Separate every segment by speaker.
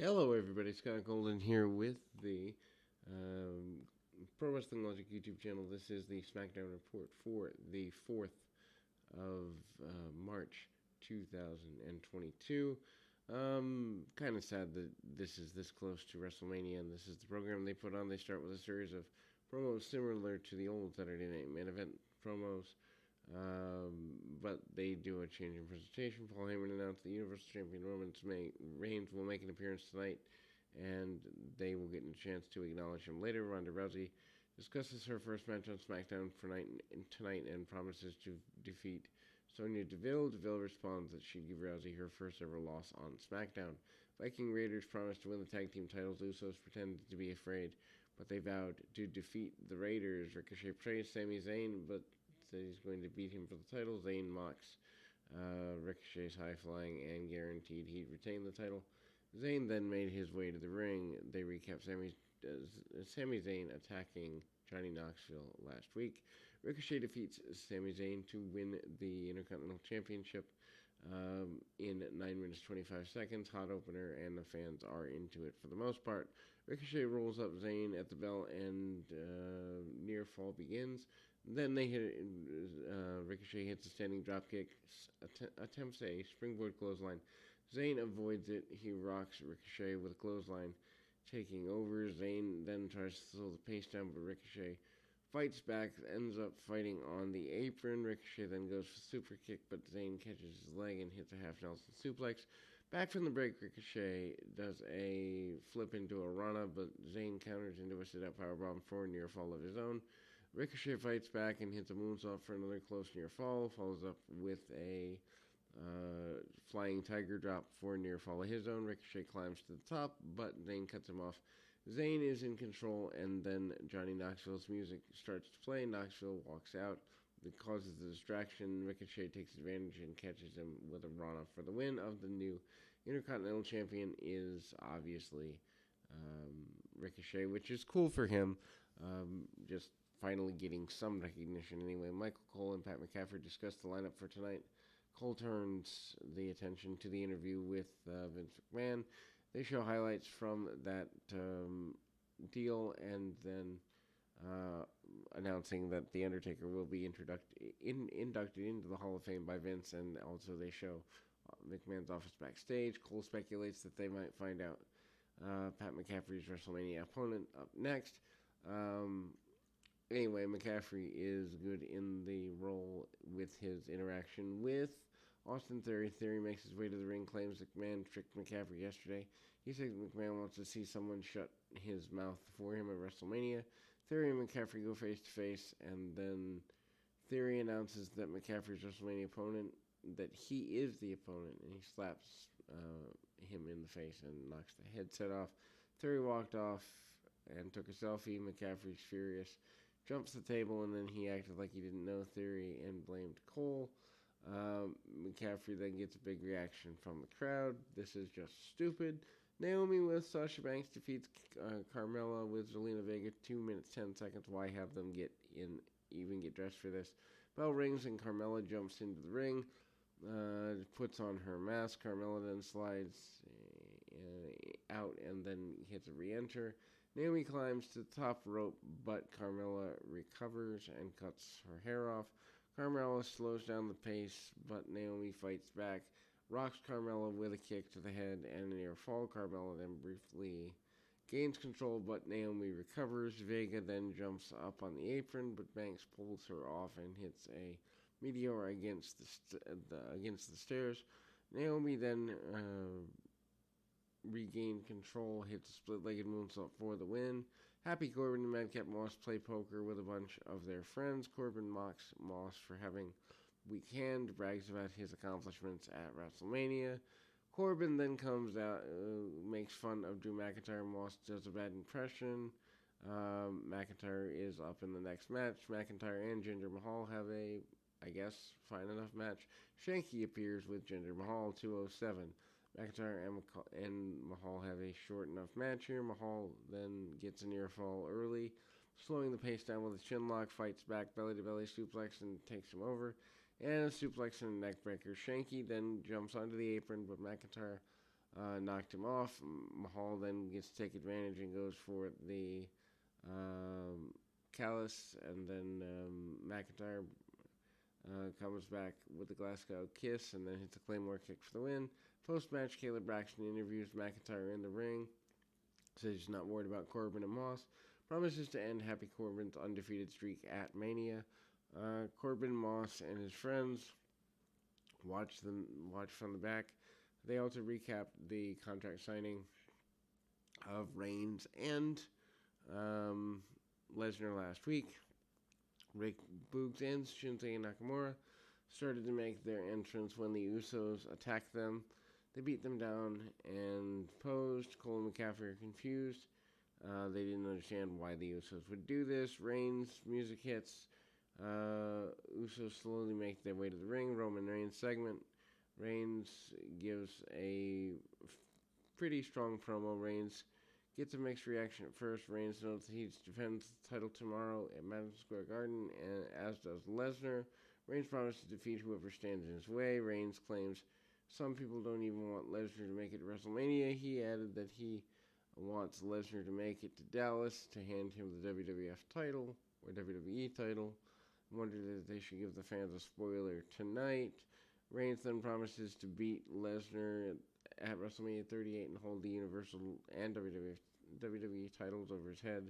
Speaker 1: Hello, everybody. Scott Golden here with the Pro Wrestling Logic YouTube channel. This is the SmackDown report for the 4th of March 2022. Kind of sad that this is this close to WrestleMania, and this is the program they put on. They start with a series of promos similar to the old Saturday Night Main Event promos. But they do a change in presentation. Paul Heyman announced the Universal Champion Roman Reigns will make an appearance tonight, and they will get a chance to acknowledge him later. Ronda Rousey discusses her first match on SmackDown tonight and promises to defeat Sonya Deville. Deville responds that she'd give Rousey her first ever loss on SmackDown. Viking Raiders promised to win the tag team titles. Usos pretended to be afraid, but they vowed to defeat the Raiders. Ricochet praised Sami Zayn, but said he's going to beat him for the title. Zayn mocks Ricochet's high-flying and guaranteed he'd retain the title. Zayn then made his way to the ring. They recap Sami Zayn attacking Johnny Knoxville last week. Ricochet defeats Sami Zayn to win the Intercontinental Championship in 9 minutes 25 seconds. Hot opener, and the fans are into it for the most part. Ricochet rolls up Zayn at the bell, and near fall begins. Then they hit Ricochet hits a standing dropkick, attempts a springboard clothesline. Zayn avoids it. He rocks Ricochet with a clothesline, taking over. Zayn then tries to slow the pace down, but Ricochet fights back, ends up fighting on the apron. Ricochet then goes for super kick, but Zayn catches his leg and hits a half Nelson suplex. Back from the break, Ricochet does a flip into a Rana, but Zayn counters into a sit-up powerbomb for a near fall of his own. Ricochet fights back and hits a moonsault for another close near fall. Follows up with a flying tiger drop for a near fall of his own. Ricochet climbs to the top, but Zayn cuts him off. Zayn is in control, and then Johnny Knoxville's music starts to play. Knoxville walks out. It causes the distraction. Ricochet takes advantage and catches him with a Rana for the win. Of the new Intercontinental Champion is obviously Ricochet, which is cool for him. Just finally getting some recognition anyway. Michael Cole and Pat McAfee discuss the lineup for tonight. Cole turns the attention to the interview with Vince McMahon. They show highlights from that deal, and then announcing that The Undertaker will be inducted into the Hall of Fame by Vince, and also they show McMahon's office backstage. Cole speculates that they might find out Pat McAfee's WrestleMania opponent up next. Anyway, McCaffrey is good in the role with his interaction with Austin Theory. Theory makes his way to the ring, claims McMahon tricked McCaffrey yesterday. He says McMahon wants to see someone shut his mouth for him at WrestleMania. Theory and McCaffrey go face to face, and then Theory announces that McCaffrey's WrestleMania opponent, that he is the opponent, and he slaps him in the face and knocks the headset off. Theory walked off and took a selfie. McCaffrey's furious, jumps the table, and then he acted like he didn't know Theory and blamed Cole. McCaffrey then gets a big reaction from the crowd. This is just stupid. Naomi with Sasha Banks defeats Carmilla with Zelina Vega. 2 minutes 10 seconds. Why have them get dressed for this? Bell rings and Carmilla jumps into the ring. Puts on her mask. Carmilla then slides out and then hits a re-enter. Naomi climbs to the top rope, but Carmilla recovers and cuts her hair off. Carmella slows down the pace, but Naomi fights back, rocks Carmella with a kick to the head and a near fall. Carmella then briefly gains control, but Naomi recovers. Vega then jumps up on the apron, but Banks pulls her off and hits a meteor against the stairs. Naomi then regained control, hits a split-legged moonsault for the win. Happy Corbin and Madcap Moss play poker with a bunch of their friends. Corbin mocks Moss for having weak hand, brags about his accomplishments at WrestleMania. Corbin then comes out, makes fun of Drew McIntyre. Moss does a bad impression. McIntyre is up in the next match. McIntyre and Jinder Mahal have a, I guess, fine enough match. Shanky appears with Jinder Mahal, 207. McIntyre and Mahal have a short enough match here. Mahal then gets a near fall early, slowing the pace down with a chin lock, fights back, belly-to-belly suplex, and takes him over. And a suplex and a neck breaker. Shanky then jumps onto the apron, but McIntyre knocked him off. Mahal then gets to take advantage and goes for the Callus, and then McIntyre comes back with the Glasgow kiss and then hits a Claymore kick for the win. Post-match, Caleb Braxton interviews McIntyre in the ring. Says he's not worried about Corbin and Moss. Promises to end Happy Corbin's undefeated streak at Mania. Corbin, Moss, and his friends watch from the back. They also recap the contract signing of Reigns and Lesnar last week. Rick Boogs and Shinsuke Nakamura started to make their entrance when the Usos attacked them. They beat them down and posed. Cole and McCaffrey are confused. They didn't understand why the Usos would do this. Reigns' music hits. Usos slowly make their way to the ring. Roman Reigns segment. Reigns gives a pretty strong promo. Reigns gets a mixed reaction at first. Reigns notes that he defends the title tomorrow at Madison Square Garden, and as does Lesnar. Reigns promises to defeat whoever stands in his way. Reigns claims some people don't even want Lesnar to make it to WrestleMania. He added that he wants Lesnar to make it to Dallas to hand him the WWF title, or WWE title. Wondered if they should give the fans a spoiler tonight. Reigns then promises to beat Lesnar at WrestleMania 38 and hold the Universal and WWE titles over his head.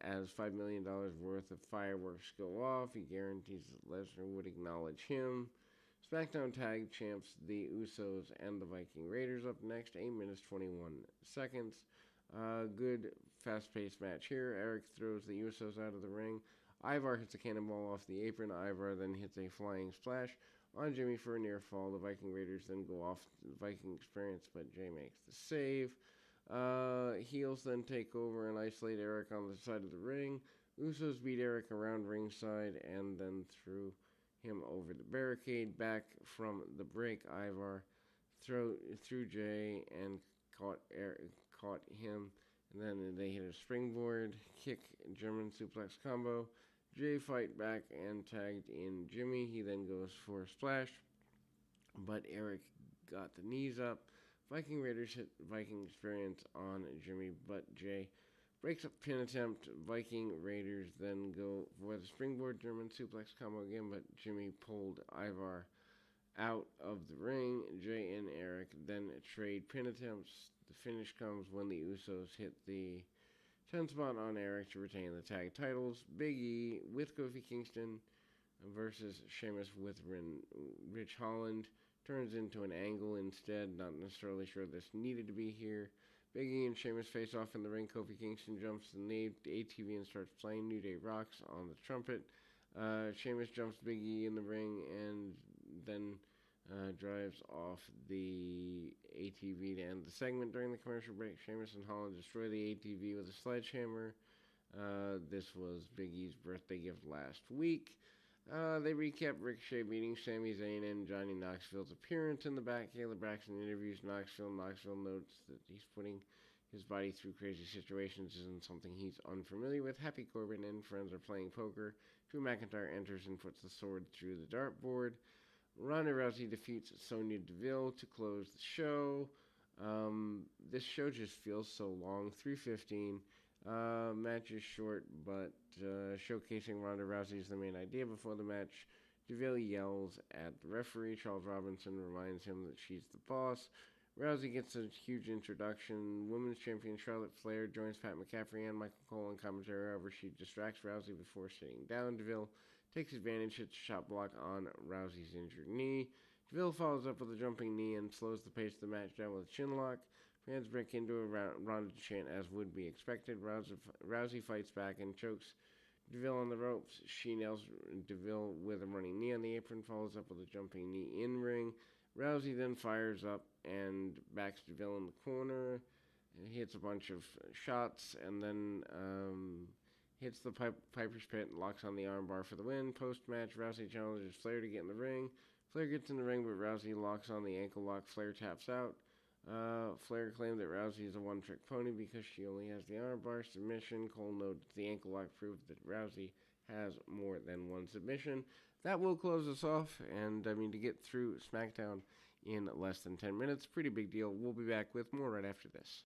Speaker 1: As $5 million worth of fireworks go off, he guarantees that Lesnar would acknowledge him. SmackDown Tag Champs, the Usos and the Viking Raiders up next, 8 minutes 21 seconds. Good fast-paced match here. Eric throws the Usos out of the ring. Ivar hits a cannonball off the apron. Ivar then hits a flying splash on Jimmy for a near fall. The Viking Raiders then go off the Viking Experience, but Jay makes the save. Heels then take over and isolate Eric on the side of the ring. Usos beat Eric around ringside and then threw him over the barricade. Back from the break, Ivar threw Jay and caught him. And then they hit a springboard kick, German suplex combo. Jay fight back and tagged in Jimmy. He then goes for a splash, but Eric got the knees up. Viking Raiders hit Viking Experience on Jimmy, but Jay breaks up pin attempt. Viking Raiders then go for the springboard German suplex combo again, but Jimmy pulled Ivar out of the ring. Jay and Eric then trade pin attempts. The finish comes when the Usos hit the 10 spot on Eric to retain the tag titles. Biggie with Kofi Kingston versus Sheamus with Rich Holland turns into an angle instead. Not necessarily sure this needed to be here. Biggie and Sheamus face off in the ring. Kofi Kingston jumps the ATV and starts playing New Day Rocks on the trumpet. Sheamus jumps Biggie in the ring and then drives off the ATV to end the segment. During the commercial break, Sheamus and Holland destroy the ATV with a sledgehammer. This was Big E's birthday gift last week. They recap Ricochet beating Sami Zayn and Johnny Knoxville's appearance in the back. Caleb Braxton interviews Knoxville. Knoxville notes that he's putting his body through crazy situations isn't something he's unfamiliar with. Happy Corbin and friends are playing poker. Drew McIntyre enters and puts the sword through the dartboard. Ronda Rousey defeats Sonya Deville to close the show. This show just feels so long. 3:15. Match is short, but showcasing Ronda Rousey is the main idea. Before the match, Deville yells at the referee. Charles Robinson reminds him that she's the boss. Rousey gets a huge introduction. Women's champion Charlotte Flair joins Pat McCaffrey and Michael Cole in commentary. However, she distracts Rousey before sitting down. Deville takes advantage, hits a shot block on Rousey's injured knee. Deville follows up with a jumping knee and slows the pace of the match down with a chin lock. Fans break into a Ronda chant as would be expected. Rousey fights back and chokes Deville on the ropes. She nails Deville with a running knee on the apron, follows up with a jumping knee in ring. Rousey then fires up and backs Deville in the corner. And hits a bunch of shots and then hits the Piper's Pit and locks on the armbar for the win. Post-match, Rousey challenges Flair to get in the ring. Flair gets in the ring, but Rousey locks on the ankle lock. Flair taps out. Flair claimed that Rousey is a one-trick pony because she only has the armbar submission. Cole noted the ankle lock proved that Rousey has more than one submission. That will close us off, and I mean, to get through SmackDown in less than 10 minutes. Pretty big deal. We'll be back with more right after this.